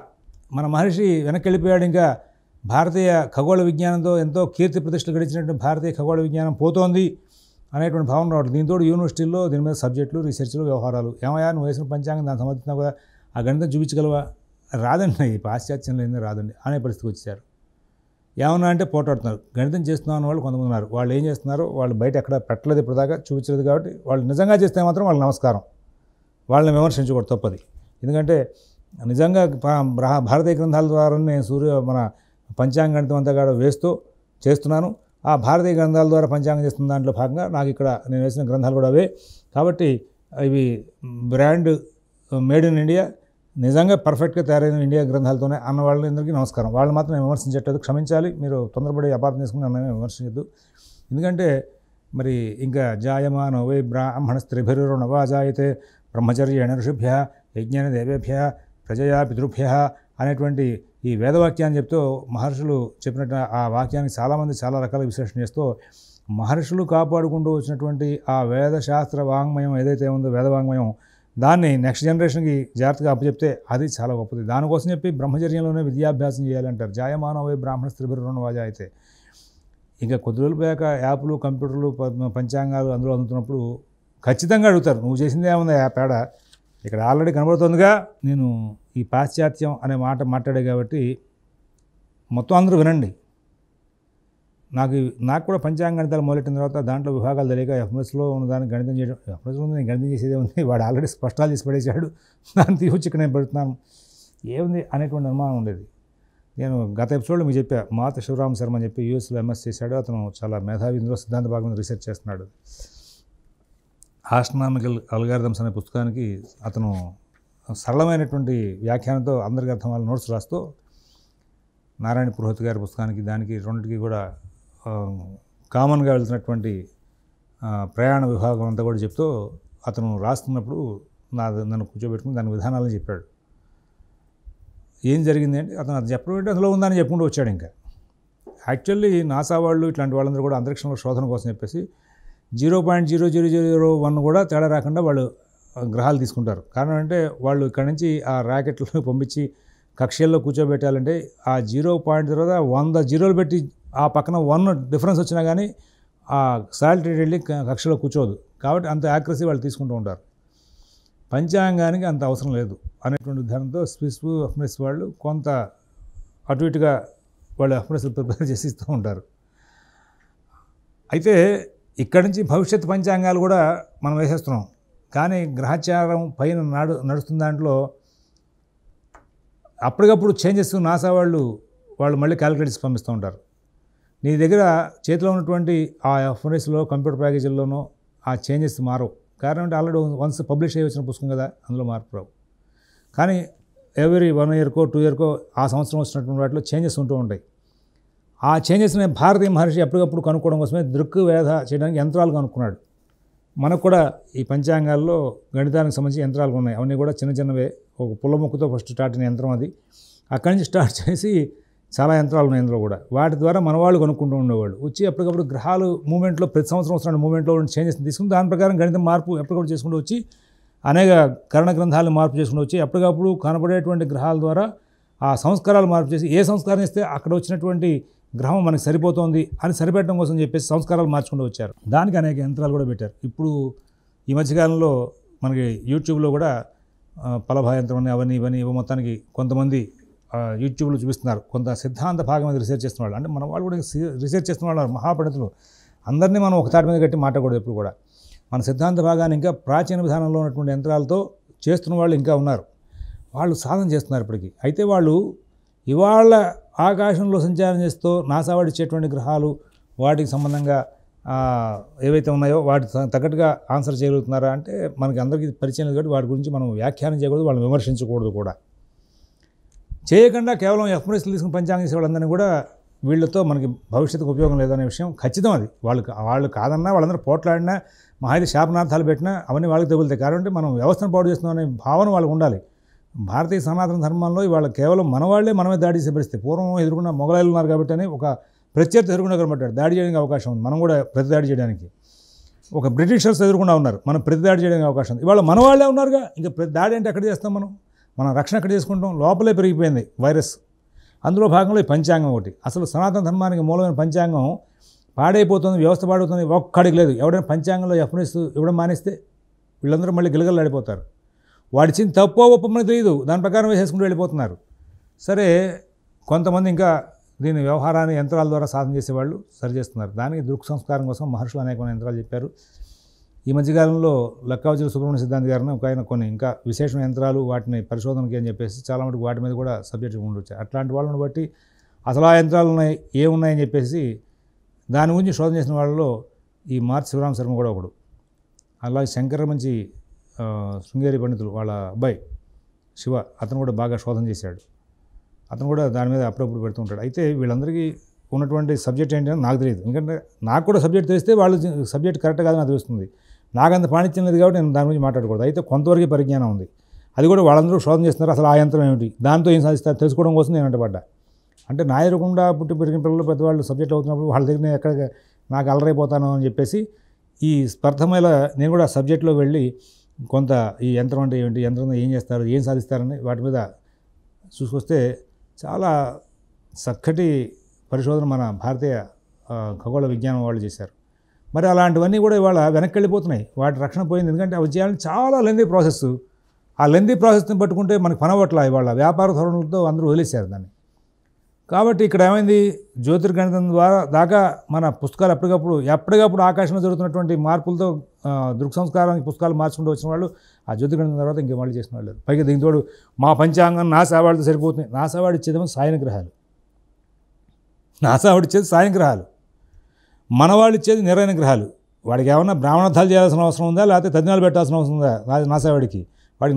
మన మహర్షి వెనక్కి వెళ్ళిపోయాడు. ఇంకా భారతీయ ఖగోళ విజ్ఞానంతో ఎంతో కీర్తి ప్రతిష్టలు గడిచినటువంటి భారతీయ ఖగోళ విజ్ఞానం పోతోంది అనేటువంటి భావన రావట్లేదు. దీంతో యూనివర్సిటీల్లో దీని మీద సబ్జెక్టులు, రీసెర్చ్లు, వ్యవహారాలు. ఏమయ్యా నువ్వు వేసిన పంచాంగం దాన్ని సమర్థిస్తున్నావు కదా, ఆ గణితం చూపించగలవా? రాదండి, ఈ పాశ్చాత్యంలో ఏందో రాదండి అనే పరిస్థితికి వచ్చారు. ఏమన్నా అంటే పోటాడుతున్నారు. గణితం చేస్తున్నాను వాళ్ళు కొంతమంది ఉన్నారు. వాళ్ళు ఏం చేస్తున్నారు, వాళ్ళు బయట ఎక్కడ పెట్టలేదు ఇప్పటిదాకా, చూపించలేదు. కాబట్టి వాళ్ళు నిజంగా చేస్తే మాత్రం వాళ్ళకి నమస్కారం, వాళ్ళని విమర్శించకూడదు, తప్పది. ఎందుకంటే నిజంగా భారతీయ గ్రంథాల ద్వారా నేను మన పంచాంగ గణితం అంతా కూడా చేస్తున్నాను. ఆ భారతీయ గ్రంథాల ద్వారా పంచాంగం చేస్తున్న దాంట్లో భాగంగా నాకు ఇక్కడ నేను వేసిన గ్రంథాలు కూడా అవే. కాబట్టి ఇవి బ్రాండ్ మేడ్ ఇన్ ఇండియా, నిజంగా పర్ఫెక్ట్గా తయారైన ఇండియా గ్రంథాలతోనే అన్న వాళ్ళందరికీ నమస్కారం. వాళ్ళు మాత్రం నేను విమర్శించట్లేదు, క్షమించాలి. మీరు తొందరపడి అపార్థం చేసుకుని నన్ను విమర్శించద్దు. ఎందుకంటే మరి ఇంకా జాయమానో వై బ్రాహ్మణ స్త్రీభిర్యో నవాజాయతే బ్రహ్మచర్యేణ ఋషిభ్య యజ్ఞేన దేవేభ్య ప్రజయా పితృభ్య అనేటువంటి ఈ వేదవాక్యాన్ని చెప్తూ మహర్షులు చెప్పినట్టు ఆ వాక్యానికి చాలామంది చాలా రకాల విశ్లేషణ చేస్తూ మహర్షులు కాపాడుకుంటూ వచ్చినటువంటి ఆ వేదశాస్త్ర వాంగ్మయం ఏదైతే ఉందో వేదవాంగ్మయం, దాన్ని నెక్స్ట్ జనరేషన్కి జాగ్రత్తగా అప్పచెప్తే అది చాలా గొప్పది. దానికోసం చెప్పి బ్రహ్మచర్యంలోనే విద్యాభ్యాసం చేయాలంటారు. జాయమానో వై బ్రాహ్మణ స్త్రీభిర్యో నవాజాయతే. ఇంకా కొద్ది రోజులు పోయాక యాప్లు, కంప్యూటర్లు, పంచాంగాలు అందులో అందుతున్నప్పుడు ఖచ్చితంగా అడుగుతారు, నువ్వు చేసింది ఏముంది ఆ పేడ, ఇక్కడ ఆల్రెడీ కనబడుతుందిగా. నేను ఈ పాశ్చాత్యం అనే మాట మాట్లాడే కాబట్టి మొత్తం అందరూ వినండి. నాకు కూడా పంచాంగ గణితాలు మొదలెట్టిన తర్వాత దాంట్లో విభాగాలు తెలియక ఎఫ్ఎంఎస్లో ఉన్న దాన్ని గణితం చేయడం, ఎఫ్ఎంఎస్లో ఉంది నేను గణితం చేసేదే ఉంది, వాడు ఆల్రెడీ స్పష్టాలు చేసి పడేశాడు, దాన్ని తీసుకొచ్చి ఇక్కడ నేను పెడుతున్నాను ఏముంది అనేటువంటి అనుమానం ఉండేది. నేను గత ఎపిసోడ్లో మీకు చెప్పా, మాత శివరామ శర్మ అని చెప్పి యూఎస్లో ఎంఎస్ చేశాడు. అతను చాలా మేధావి, ఇందులో సిద్ధాంత భాగం మీద రీసెర్చ్ చేస్తున్నాడు. ఆస్ట్రానామికల్ అల్గారిథమ్స్ అనే పుస్తకానికి అతను సరళమైనటువంటి వ్యాఖ్యానంతో అందరికీ అర్థం వాళ్ళ నోట్స్ రాస్తూ, నారాయణ పురోహిత్ గారి పుస్తకానికి దానికి రెండింటికి కూడా కామన్గా వెళ్తున్నటువంటి ప్రయాణ విభాగం అంతా కూడా చెప్తూ అతను రాస్తున్నప్పుడు నన్ను కూర్చోబెట్టుకుని దాని విధానాలను చెప్పాడు. ఏం జరిగింది అంటే అతను అది చెప్పడం ఏంటి అందులో ఉందని చెప్పుకుంటూ వచ్చాడు. ఇంకా యాక్చువల్లీ నాసా వాళ్ళు ఇట్లాంటి వాళ్ళందరూ కూడా అంతరిక్షంలో శోధన కోసం చెప్పేసి 0.0001 కూడా తేడా రాకుండా వాళ్ళు గ్రహాలు తీసుకుంటారు. కారణం అంటే వాళ్ళు ఇక్కడ నుంచి ఆ రాకెట్లు పంపించి కక్షల్లో కూర్చోబెట్టాలంటే ఆ 0.0 తర్వాత 100 జీరోలు పెట్టి ఆ పక్కన 1 డిఫరెన్స్ వచ్చినా కానీ ఆ శాటిలైట్ వెళ్ళి కక్షలో కూర్చోదు. కాబట్టి అంత యాక్యురసీ వాళ్ళు తీసుకుంటూ ఉంటారు. పంచాంగానికి అంత అవసరం లేదు అనేటువంటి విధానంతో స్విస్ ఎఫ్ఎంఎస్ వాళ్ళు కొంత అటు ఇటుగా వాళ్ళు ఎఫ్ఎంఎస్లు ప్రిపేర్ చేసి ఇస్తూ ఉంటారు. అయితే ఇక్కడి నుంచి భవిష్యత్ పంచాంగాలు కూడా మనం వేసేస్తున్నాం. కానీ గ్రహచారం పైన నడుస్తున్న దాంట్లో అప్పటికప్పుడు చేంజెస్ నాసా వాళ్ళు మళ్ళీ క్యాలిక్యులేటర్స్ పంపిస్తూ ఉంటారు. నీ దగ్గర చేతిలో ఉన్నటువంటి ఆ ఎఫ్ఎంఎస్లో కంప్యూటర్ ప్యాకేజీల్లోనూ ఆ చేంజెస్ మారవు. కారణం అంటే ఆల్రెడీ వన్స్ పబ్లిష్ అయ్యి వచ్చిన పుస్తకం కదా, అందులో మార్పు రావు. కానీ ఎవ్రీ 1 ఇయర్కో 2 ఇయర్కో ఆ సంవత్సరం వచ్చినటువంటి వాటిలో చేంజెస్ ఉంటూ ఉంటాయి. ఆ చేంజెస్ని భారతీయ మహర్షి ఎప్పటికప్పుడు కనుక్కోవడం కోసమే దృక్కు వేధ చేయడానికి యంత్రాలు కనుక్కున్నాడు. మనకు కూడా ఈ పంచాంగాల్లో గణితానికి సంబంధించి యంత్రాలు ఉన్నాయి. అవన్నీ కూడా చిన్న చిన్నవే, ఒక పుల్ల ముక్కుతో ఫస్ట్ స్టార్ట్ అయిన యంత్రం అది. అక్కడి నుంచి స్టార్ట్ చేసి చాలా యంత్రాలు ఉన్నాయి అందులో కూడా. వాటి ద్వారా మన వాళ్ళు కొనుక్కుంటూ ఉండేవాళ్ళు. వచ్చి ఎప్పటికప్పుడు గ్రహాలు మూమెంట్లో ప్రతి సంవత్సరం వస్తున్న మూమెంట్లో ఉన్న చేంజెస్ తీసుకుని దాని ప్రకారం గణితం మార్పు ఎప్పటికప్పుడు చేసుకుంటూ వచ్చి అనేక కరణ గ్రంథాలను మార్పు చేసుకుంటూ వచ్చి ఎప్పటికప్పుడు కనబడేటువంటి గ్రహాల ద్వారా ఆ సంస్కారాలు మార్పు చేసి ఏ సంస్కారం ఇస్తే అక్కడ వచ్చినటువంటి గ్రహం మనకి సరిపోతుంది అని సరిపెట్టడం కోసం చెప్పేసి సంస్కారాలు మార్చుకుంటూ వచ్చారు. దానికి అనేక యంత్రాలు కూడా పెట్టారు. ఇప్పుడు ఈ మధ్యకాలంలో మనకి యూట్యూబ్లో కూడా పలభా యంత్రం అని అవన్నీ ఇవన్నీ మొత్తానికి కొంతమంది యూట్యూబ్లో చూపిస్తున్నారు. కొంత సిద్ధాంత భాగం మీద రీసెర్చ్ చేస్తున్న వాళ్ళు, అంటే మన వాళ్ళు కూడా రీసెర్చ్ చేస్తున్న వాళ్ళు మహాపండితులు. అందరినీ మనం ఒక తాటి మీద కట్టి మాట్లాడకూడదు ఎప్పుడు కూడా. మన సిద్ధాంత భాగాన్ని ఇంకా ప్రాచీన విధానంలో ఉన్నటువంటి యంత్రాలతో చేస్తున్న వాళ్ళు ఇంకా ఉన్నారు. వాళ్ళు సాధన చేస్తున్నారు ఇప్పటికీ. అయితే వాళ్ళు ఇవాళ ఆకాశంలో సంచారం చేస్తూ నాసా వాడు ఇచ్చేటువంటి గ్రహాలు వాటికి సంబంధంగా ఏవైతే ఉన్నాయో వాటి తగ్గట్టుగా ఆన్సర్ చేయగలుగుతున్నారా అంటే మనకి అందరికీ పరిచయం లేదు కాబట్టి వాటి గురించి మనం వ్యాఖ్యానం చేయకూడదు, వాళ్ళని విమర్శించకూడదు కూడా. చేయకుండా కేవలం ఎఫ్ఎంఎస్లు తీసుకుని పంచాంగం చేసే వాళ్ళందరినీ కూడా వీళ్ళతో మనకి భవిష్యత్తుకు ఉపయోగం లేదనే విషయం ఖచ్చితం. అది వాళ్ళు కాదన్నా, వాళ్ళందరూ పోట్లాడినా, మహాయిత శాపనార్థాలు పెట్టినా అవన్నీ వాళ్ళకి తగులుతాయి. కాబట్టి మనం వ్యవస్థను పాడు చేస్తున్నాం అనే భావన వాళ్ళకు ఉండాలి. భారతీయ సనాతన ధర్మంలో ఇవాళ కేవలం మనవాళ్లే మనమే దాడి చేసే పరిస్థితి. పూర్వం ఎదుర్కొన్న మొగలాయిలు ఉన్నారు కాబట్టి అని ఒక ప్రత్యర్థి ఎదుర్కొన్న కనబడ్డాడు, దాడి చేయడానికి అవకాశం ఉంది. మనం కూడా ప్రతిదాడి చేయడానికి ఒక బ్రిటిషర్స్ ఎదుర్కొన్నా ఉన్నారు, మనం ప్రతిదాడి చేయడానికి అవకాశం ఉంది. ఇవాళ మనవాళ్లే ఉన్నారుగా, ఇంకా దాడి అంటే ఎక్కడ చేస్తాం మనం రక్షణ ఎక్కడ చేసుకుంటాం? లోపలే పెరిగిపోయింది వైరస్. అందులో భాగంలో ఈ పంచాంగం ఒకటి. అసలు సనాతన ధర్మానికి మూలమైన పంచాంగం పాడైపోతుంది, వ్యవస్థ పాడవుతుంది, ఒక్కడికి లేదు. ఎవడైనా పంచాంగంలో ఎఫ్ఎంఎస్ ఇవ్వడం మానేస్తే వీళ్ళందరూ మళ్ళీ గిలగలాడిపోతారు. వాడిచ్చింది తప్పో ఒప్పమని తెలియదు, దాని ప్రకారం వేసేసుకుంటూ వెళ్ళిపోతున్నారు. సరే, కొంతమంది ఇంకా దీని వ్యవహారాన్ని యంత్రాల ద్వారా సాధన చేసేవాళ్ళు సరిచేస్తున్నారు. దానికి దృక్ సంస్కారం కోసం మహర్షులు అనేకమైన యంత్రాలు చెప్పారు. ఈ మధ్యకాలంలో లక్కావచుల సుబ్రహ్మణ్య సిద్ధాంతి గారిని ఒక ఆయన కొన్ని ఇంకా విశేషణ యంత్రాలు వాటిని పరిశోధనకి అని చెప్పేసి చాలా మటుకు వాటి మీద కూడా సబ్జెక్ట్ ఉండొచ్చు. అట్లాంటి వాళ్ళని బట్టి అసలు ఆ యంత్రాలు ఉన్నాయి ఏమున్నాయని చెప్పేసి దాని గురించి శోధన చేసిన వాళ్ళలో ఈ మార్చి శివరామ శర్మ కూడా ఒకడు. అలాగే శంకర మంచి శృంగేరి పండితులు వాళ్ళ అబ్బాయి శివ, అతను కూడా బాగా శోధన చేశాడు. అతను కూడా దాని మీద అప్పుడప్పుడు పెడుతూ ఉంటాడు. అయితే వీళ్ళందరికీ ఉన్నటువంటి సబ్జెక్ట్ ఏంటని నాకు తెలియదు. ఎందుకంటే నాకు కూడా సబ్జెక్ట్ తెలిస్తే వాళ్ళు సబ్జెక్ట్ కరెక్ట్ కాదని నాకు తెలుస్తుంది. నాకంత పాండిత్యం లేదు కాబట్టి నేను దాని గురించి మాట్లాడకూడదు. అయితే కొంతవరకు పరిజ్ఞానం ఉంది. అది కూడా వాళ్ళందరూ శోధన చేస్తున్నారు. అసలు ఆ యంత్రం ఏమిటి, దాంతో ఏం సాధిస్తారు తెలుసుకోవడం కోసం నేను వెంటబడ్డా. అంటే నా ఎదురకుండా పుట్టి పెరిగిన పిల్లలు పెద్దవాళ్ళు సబ్జెక్ట్ అవుతున్నప్పుడు వాళ్ళ దగ్గర నేను ఎక్కడ నాకు అలరైపోతాను అని చెప్పేసి ఈ స్పర్ధ మీద నేను కూడా సబ్జెక్ట్లో వెళ్ళి కొంత ఈ యంత్రం అంటే ఏమిటి, యంత్రంలో ఏం చేస్తారు, ఏం సాధిస్తారని వాటి మీద చూసుకొస్తే చాలా చక్కటి పరిశోధన మన భారతీయ ఖగోళ విజ్ఞానం వాళ్ళు చేశారు. మరి అలాంటివన్నీ కూడా ఇవాళ వెనక్కి వెళ్ళిపోతున్నాయి. వాటి రక్షణ పోయింది. ఎందుకంటే అవి చేయాలని చాలా లెందీ ప్రాసెస్. ఆ లెంతీ ప్రాసెస్ని పట్టుకుంటే మనకు పనవట్ల ఇవాళ వ్యాపార ధోరణులతో అందరూ వదిలేశారు దాన్ని. కాబట్టి ఇక్కడ ఏమైంది, జ్యోతిర్గణితం ద్వారా దాకా మన పుస్తకాలు ఎప్పటికప్పుడు ఆకాశంలో జరుగుతున్నటువంటి మార్పులతో దృక్ సంస్కారానికి పుస్తకాలు మార్చుకుంటూ వచ్చిన వాళ్ళు ఆ జ్యోతిర్గణితం తర్వాత ఇంకేం వాళ్ళు చేసిన వాళ్ళు. పైగా దీంతో మా పంచాంగం నాసా వాళ్ళతో సరిపోతుంది. నాసా వాడు ఇచ్చేదేమో సాయన గ్రహాలు, నాసా వాడు ఇచ్చేది సాయం గ్రహాలు, మన వాళ్ళు ఇచ్చేది నిర్ణయ గ్రహాలు. వాడికి ఏమన్నా బ్రాహ్మణార్థాలు చేయాల్సిన అవసరం ఉందా, లేకపోతే తజ్ఞాలు పెట్టాల్సిన అవసరం ఉందా నాసా వాడికి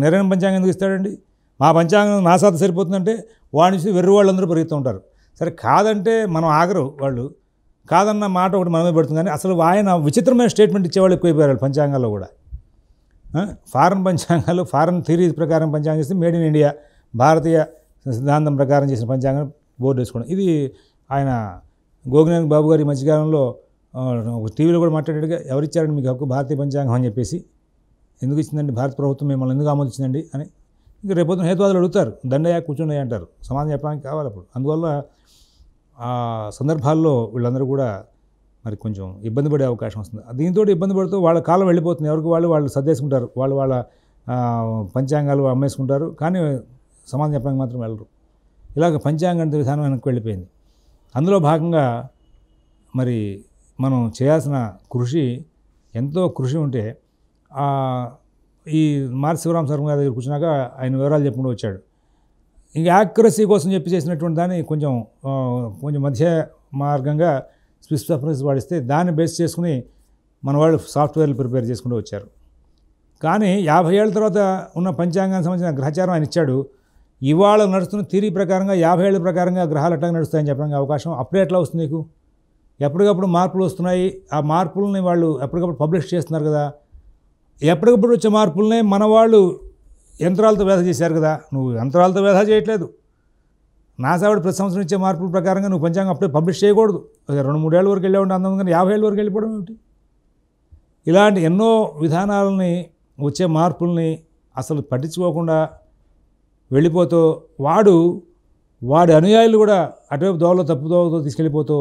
నిర్ణయం పంచాంగం ఎందుకు ఇస్తాడండి? మా పంచాంగం నాసాతో సరిపోతుందంటే వాడి నుంచి వెర్రి వాళ్ళందరూ పెరుగుతూ ఉంటారు. సరే కాదంటే మనం ఆగరు వాళ్ళు, కాదన్న మాట ఒకటి మనమే పెడుతుంది. కానీ అసలు ఆయన విచిత్రమైన స్టేట్మెంట్ ఇచ్చేవాళ్ళు ఎక్కువైపోయారు పంచాంగాల్లో కూడా. ఫారెన్ పంచాంగాలు, ఫారెన్ థియరీ ప్రకారం పంచాంగం చేస్తే మేడ్ ఇన్ ఇండియా, భారతీయ సిద్ధాంతం ప్రకారం చేసిన పంచాంగం బోర్డు వేసుకోవడం. ఇది ఆయన గోగినేని బాబు గారి మధ్యకాలంలో టీవీలో కూడా మాట్లాడాడుగా, ఎవరిచ్చారండి మీకు హక్కు భారతీయ పంచాంగం అని చెప్పేసి, ఎందుకు ఇచ్చిందండి భారత ప్రభుత్వం మిమ్మల్ని ఎందుకు ఆమోదించిందండి అని. ఇంకా రేపొద్దున హేతువాదులు అడుగుతారు, దండయ్య కూర్చుండే అంటారు, సమాధానం చెప్పడానికి కావాలి అప్పుడు. అందువల్ల ఆ సందర్భాల్లో వీళ్ళందరూ కూడా మరి కొంచెం ఇబ్బంది పడే అవకాశం వస్తుంది. దీంతో ఇబ్బంది పడుతూ వాళ్ళ కాలం వెళ్ళిపోతుంది, ఎవరికి వాళ్ళు సర్దేసుకుంటారు, వాళ్ళ పంచాంగాలు అమ్మేసుకుంటారు, కానీ సమాధానం చెప్పడానికి మాత్రం వెళ్ళరు. ఇలాగ పంచాంగ విధానం వెనక్కి వెళ్ళిపోయింది. అందులో భాగంగా మరి మనం చేయాల్సిన కృషి, ఎంతో కృషి ఉంటే ఈ మార్చి శివరామ శర్మ గారి దగ్గర కూర్చున్నాక ఆయన వివరాలు చెప్పుకుంటూ వచ్చాడు. ఇంక యాక్యురసీ కోసం చెప్పి చేసినటువంటి దాన్ని కొంచెం మధ్య మార్గంగా స్విస్ రెఫరెన్స్ వాడిస్తే దాన్ని బేస్ చేసుకుని మన వాళ్ళు సాఫ్ట్వేర్లు ప్రిపేర్ చేసుకుంటూ వచ్చారు. కానీ 50 ఏళ్ళ తర్వాత ఉన్న పంచాంగానికి సంబంధించిన గ్రహచారం ఆయన ఇచ్చాడు. ఇవాళ నడుస్తున్న థియరీ ప్రకారంగా 50 ఏళ్ళ ప్రకారంగా గ్రహాలు ఎట్లా నడుస్తాయని చెప్పడానికి అవకాశం అప్పుడే ఎట్లా వస్తుంది నీకు? ఎప్పటికప్పుడు మార్పులు వస్తున్నాయి. ఆ మార్పులని వాళ్ళు ఎప్పటికప్పుడు పబ్లిష్ చేస్తున్నారు కదా. ఎప్పటికప్పుడు వచ్చే మార్పులనే మన వాళ్ళు యంత్రాలతో వేధ చేశారు కదా. నువ్వు యంత్రాలతో వేధ చేయట్లేదు. నాసావాడు ప్రతి సంవత్సరం ఇచ్చే మార్పుల ప్రకారంగా నువ్వు పంచాంగం అప్పుడే పబ్లిష్ చేయకూడదు. 2-3 ఏళ్ళ వరకు వెళ్ళే ఉంటే అందం, కానీ 50 ఏళ్ళ వరకు వెళ్ళిపోవడం ఏమిటి? ఇలాంటి ఎన్నో విధానాలని, వచ్చే మార్పుల్ని అసలు పట్టించుకోకుండా వెళ్ళిపోతూ వాడి అనుయాయులు కూడా అటువైపు దోవలో తప్పుదోవతో తీసుకెళ్ళిపోతూ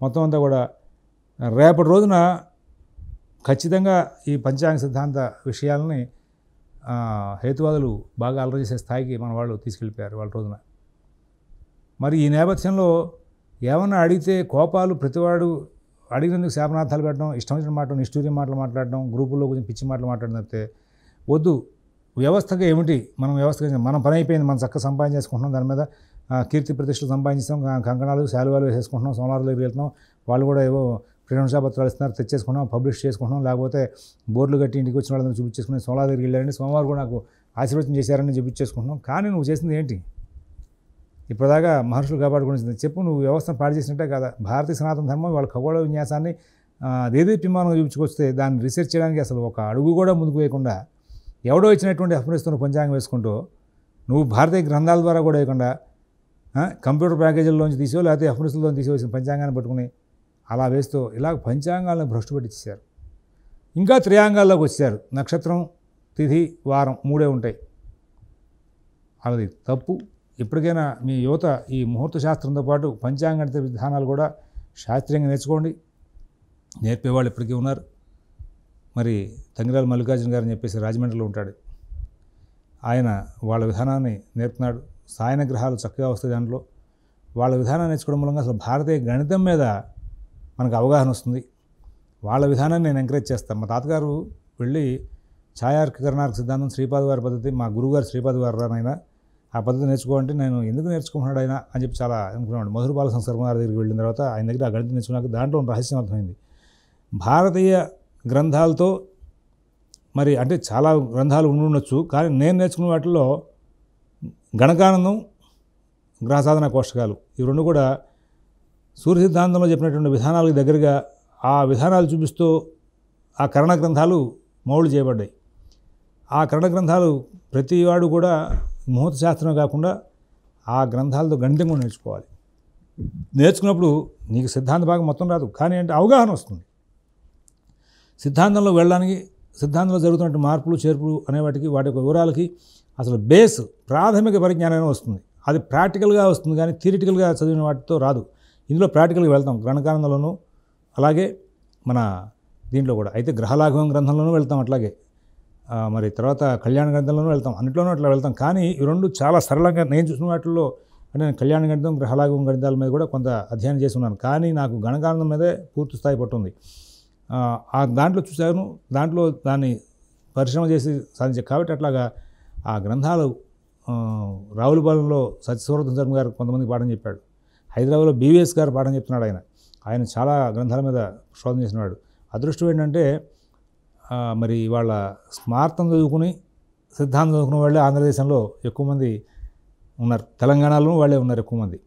మొత్తం అంతా కూడా రేపటి రోజున ఖచ్చితంగా ఈ పంచాంగ సిద్ధాంత విషయాలని హేతువాదులు బాగా అలర చేసే స్థాయికి మన వాళ్ళు తీసుకెళ్ళిపోయారు వాళ్ళ రోజున. మరి ఈ నేపథ్యంలో ఏమన్నా అడిగితే కోపాలు, ప్రతివాడు అడిగినందుకు శాపనార్థాలు పెట్టడం, ఇష్టం వచ్చిన మాటలు, నిష్ఠూర్యం మాటలు మాట్లాడడం, గ్రూపుల్లో కొంచెం పిచ్చి మాటలు మాట్లాడడం తప్పితే వద్దు. వ్యవస్థగా ఏమిటి, మనం పని అయిపోయింది, మనం చక్కగా సంపాదించేసుకుంటున్నాం, దాని మీద కీర్తి ప్రతిష్టలు సంపాదించాం, కంకణాలు శాలువాలు వేసేసుకుంటున్నాం, సోమవారం దగ్గరికి వెళ్తున్నాం, వాళ్ళు కూడా ఏవో ప్రశంసాపత్రాలు ఇస్తున్నారు, తెచ్చేసుకున్నాం, పబ్లిష్ చేసుకుంటున్నాం, లేకపోతే బోర్డులు కట్టి ఇంటికి వచ్చిన వాళ్ళని చూపించేసుకుని సోమవారం దగ్గరికి వెళ్ళారండి, సోమవారం కూడా నాకు ఆశీర్వచనం చేశారని చూపించేసుకుంటున్నాం. కానీ నువ్వు చేసింది ఏంటి? ఇప్పటిదాకా మహర్షులు కాపాడుకుని చెప్పు, నువ్వు వ్యవస్థను పాడు చేసినట్టే కదా. భారతీయ సనాతన ధర్మం వాళ్ళ ఖగోళ విన్యాసాన్ని దేదీప్యమానంగా చూపించుకొస్తే దాన్ని రీసెర్చ్ చేయడానికి అసలు ఒక అడుగు కూడా ముందుకు వేయకుండా, ఎవడో ఇచ్చినటువంటి అఫ్రిస్తున్న పంచాంగం వేసుకుంటూ, నువ్వు భారతీయ గ్రంథాల ద్వారా కూడా వేయకుండా కంప్యూటర్ ప్యాకేజీల్లోంచి తీసో లేకపోతే అఫ్రిస్తుల్లో తీసివేసిన పంచాంగాన్ని పట్టుకుని అలా వేస్తూ ఇలాగ పంచాంగాలను భ్రష్టు పట్టించారు. ఇంకా త్రియాంగాల్లోకి వచ్చారు. నక్షత్రం, తిథి, వారం 3 ఉంటాయి. అది తప్పు. ఇప్పటికైనా మీ యువత ఈ ముహూర్త శాస్త్రంతో పాటు పంచాంగణిత విధానాలు కూడా శాస్త్రీయంగా నేర్చుకోండి. నేర్పేవాళ్ళు ఇప్పటికీ ఉన్నారు. మరి తంగిరాల మల్లికార్జున గారు అని చెప్పేసి రాజమండ్రిలో ఉంటాడు. ఆయన వాళ్ళ విధానాన్ని నేర్పుతున్నాడు. సాయన గ్రహాలు చక్కగా వస్తాయి దాంట్లో. వాళ్ళ విధానాన్ని నేర్చుకోవడం మూలంగా అసలు భారతీయ గణితం మీద మనకు అవగాహన వస్తుంది. వాళ్ళ విధానాన్ని నేను ఎంకరేజ్ చేస్తాను. మా తాతగారు వెళ్ళి ఛాయార్క కర్ణార్క సిద్ధాంతం శ్రీపాద వారి పద్ధతి, మా గురువుగారు శ్రీపాద వారు ఆయన ఆ పద్ధతి నేర్చుకోవాలంటే నేను ఎందుకు నేర్చుకుంటున్నాడు ఆయన అని చెప్పి చాలా అనుకున్నాడు. మధుర బాల సంస్కరణ గారి దగ్గరికి వెళ్ళిన తర్వాత ఆయన దగ్గర ఆ గణితం నేర్చుకున్నాక దాంట్లో రహస్యం అర్థమైంది. భారతీయ గ్రంథాలతో మరి అంటే చాలా గ్రంథాలు ఉండొచ్చు, కానీ నేను నేర్చుకున్న వాటిల్లో గణకానందం, గ్రహ సాధన కోష్టకాలు ఈ రెండు కూడా సూర్య సిద్ధాంతంలో చెప్పినటువంటి విధానాలకు దగ్గరగా ఆ విధానాలు చూపిస్తూ ఆ కరణ గ్రంథాలు మౌళ్ళు చేయబడ్డాయి. ఆ కరణ గ్రంథాలు ప్రతివాడు కూడా ముహూర్త శాస్త్రమే కాకుండా ఆ గ్రంథాలతో గణితం కూడా నేర్చుకోవాలి. నేర్చుకున్నప్పుడు నీకు సిద్ధాంత భాగం మొత్తం రాదు, కానీ అంటే అవగాహన వస్తుంది. సిద్ధాంతంలో వెళ్ళడానికి, సిద్ధాంతంలో జరుగుతున్న మార్పులు చేర్పులు అనే వాటికి, వాటి యొక్క వివరాలకి అసలు బేస్ ప్రాథమిక పరిజ్ఞానమే వస్తుంది. అది ప్రాక్టికల్గా వస్తుంది, కానీ థియరిటికల్గా చదివిన వాటితో రాదు. ఇందులో ప్రాక్టికల్గా వెళ్తాం గణకానందంలోనూ, అలాగే మన దీంట్లో కూడా అయితే గ్రహలాఘవం గ్రంథంలోనూ వెళ్తాం. అట్లాగే మరి తర్వాత కళ్యాణ గ్రంథంలోనూ వెళ్తాం, అన్నింటిలోనూ అట్లా వెళ్తాం. కానీ ఈ రెండు చాలా సరళంగా నేను చూసిన వాటిల్లో అంటే నేను కళ్యాణ గణితం, గ్రహలాగం గణితాల మీద కూడా కొంత అధ్యయనం చేసి ఉన్నాను. కానీ నాకు గణకాండం మీదే పూర్తి స్థాయి పట్టుంది. ఆ దాంట్లో చూశాను, దాంట్లో దాన్ని పరిశ్రమ చేసి సాధించాను. కాబట్టి అట్లాగా ఆ గ్రంథాలు రావులపాలెంలో సత్యసుబ్రహ్మణ్యం శర్మ గారు కొంతమందికి పాఠం చెప్పాడు. హైదరాబాద్లో బీవీఎస్ గారు పాఠం చెప్తున్నాడు. ఆయన చాలా గ్రంథాల మీద శోధన చేసినవాడు. అదృష్టం ఏంటంటే మరి వాళ్ళ స్మార్థం చదువుకుని సిద్ధాంతం చదువుకున్న వాళ్ళే ఆంధ్రదేశంలో ఎక్కువ మంది ఉన్నారు. తెలంగాణలో వాళ్ళే ఉన్నారు ఎక్కువ మంది.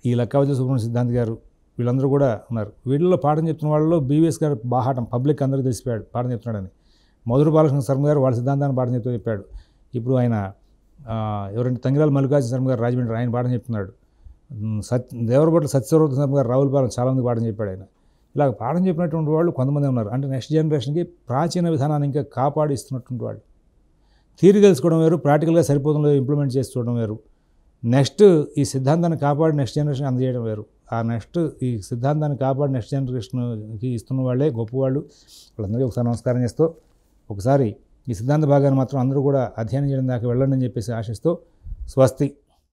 ఈ లక్కావతి సుబ్రహ్మణ్య సిద్ధాంతి గారు వీళ్ళందరూ కూడా ఉన్నారు. వీళ్ళలో పాఠం చెప్తున్న వాళ్ళలో బీవీఎస్ గారు బాహాటం పబ్లిక్ అందరికీ తెలిసిపోయాడు పాఠం చెప్తున్నాడని. మధుర బాలకృష్ణ శర్మ గారు వాళ్ళ సిద్ధాంతాన్ని పాఠం చెప్తూ చెప్పాడు. ఇప్పుడు ఆయన ఎవరంటే తంగిరాల మల్లికార్జున శర్మ గారు రాజమండ్రి, ఆయన పాఠం చెప్తున్నాడు. దేవరబొట్ల సత్యసుబ్రహ్మణ్యం శర్మ గారు రావులపాలెం చాలామంది పాఠం చెప్పాడు. ఆయన ఇలాగ పాఠం చెప్పినటువంటి వాళ్ళు కొంతమంది ఉన్నారు. అంటే నెక్స్ట్ జనరేషన్కి ప్రాచీన విధానాన్ని ఇంకా కాపాడి ఇస్తున్నటువంటి వాళ్ళు. థియరీ తెలుసుకోవడం వేరు, ప్రాక్టికల్గా సరిపోతుందో ఇంప్లిమెంట్ చేసి చూడడం వేరు. నెక్స్ట్ ఈ సిద్ధాంతాన్ని కాపాడి నెక్స్ట్ జనరేషన్ అందజేయడం వేరు. ఆ నెక్స్ట్ ఈ సిద్ధాంతాన్ని కాపాడి నెక్స్ట్ జనరేషన్కి ఇస్తున్న వాళ్ళే గొప్పవాళ్ళు. వాళ్ళందరికీ ఒకసారి నమస్కారం చేస్తూ, ఒకసారి ఈ సిద్ధాంత భాగాన్ని మాత్రం అందరూ కూడా అధ్యయనం చేయడం దాకా వెళ్ళండి అని చెప్పేసి ఆశిస్తూ, స్వస్తి.